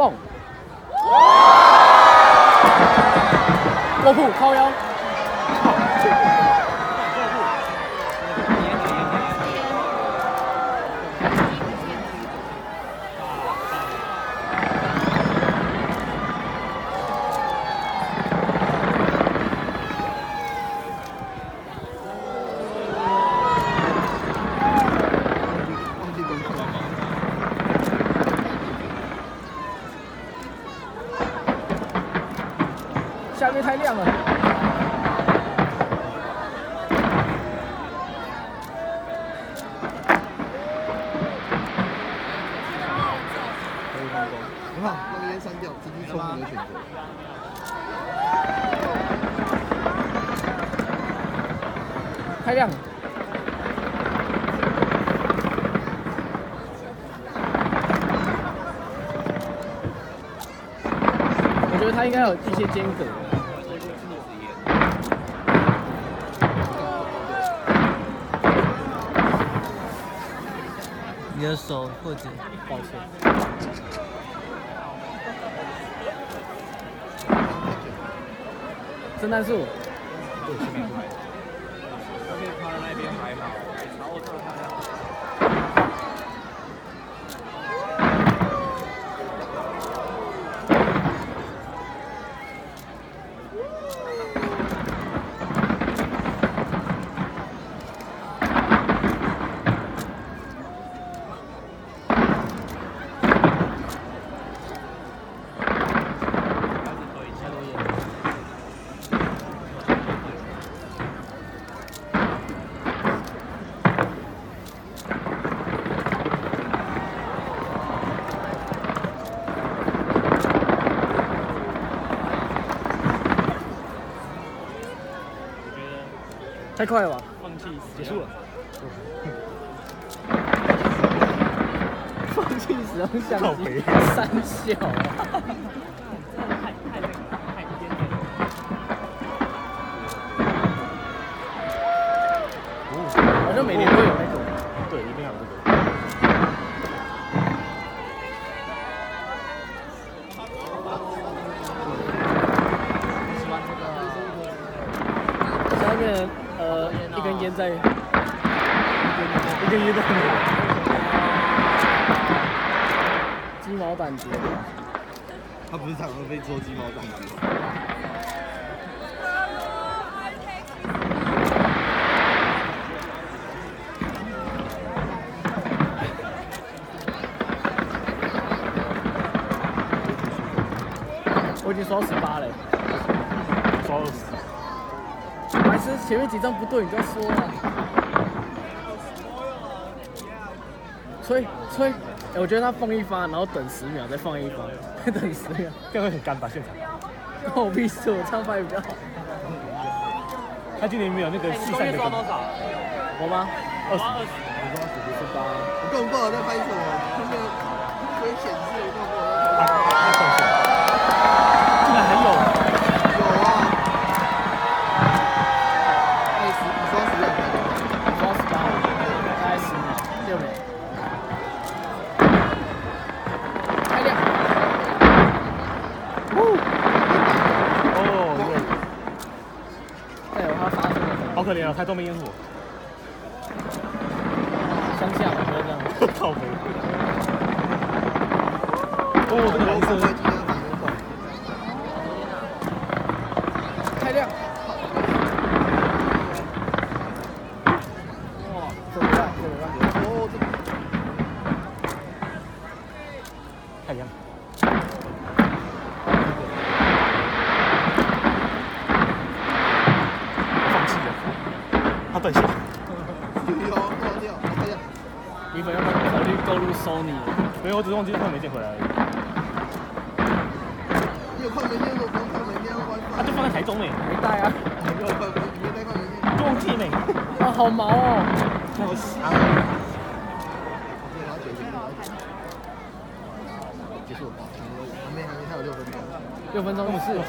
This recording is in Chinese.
蹦，过铺靠腰，下面太亮了。很好，那个烟删掉，这是聪明的选择。太亮了。我觉得他应该有一些间隔。你的手或者抱歉。圣诞树。对，圣诞树还好。他可以趴在那边还好，然后看他。太快了吧！放弃结束了。放弃使用相机，三小啊！好像每年都有那种。对，一定要有这个。下面一根烟在，一根烟在鸡毛掸子。他不是常常被做鸡毛掸子。我已经刷到18了。刷20。白痴，前面几张不对，你就要说啊。吹吹，我觉得他放一发，然后等10秒，再放一发，再等10秒，这样会很干吧？现场。关我屁事，我唱法也比较好。他今年没有那个四散的。我吗20。18。我根本不知道我在拍什么，后面会显示我根本不知道在拍他放手。竟然还有。有啊。你刷10秒拍的吗？我刷18了，大概10秒，6秒。太亮。哦，再有他发出的，好可怜啊！台中没烟火。乡下嘛，不要这样。靠北。哦，这个蓝色。太亮。哇，这么亮，这么亮。哦，这太亮。放弃了。他断线。有挂掉，哎呀，你粉要不要考虑购入 Sony？没有，我只是忘记换没捡回来而已。你有看明天的光看明天关他就放在台中呢。没带啊。没有看，你没带看明天。就忘记呢。啊，好毛哦。好香。结束了，还没，还有6分钟。 6分钟是。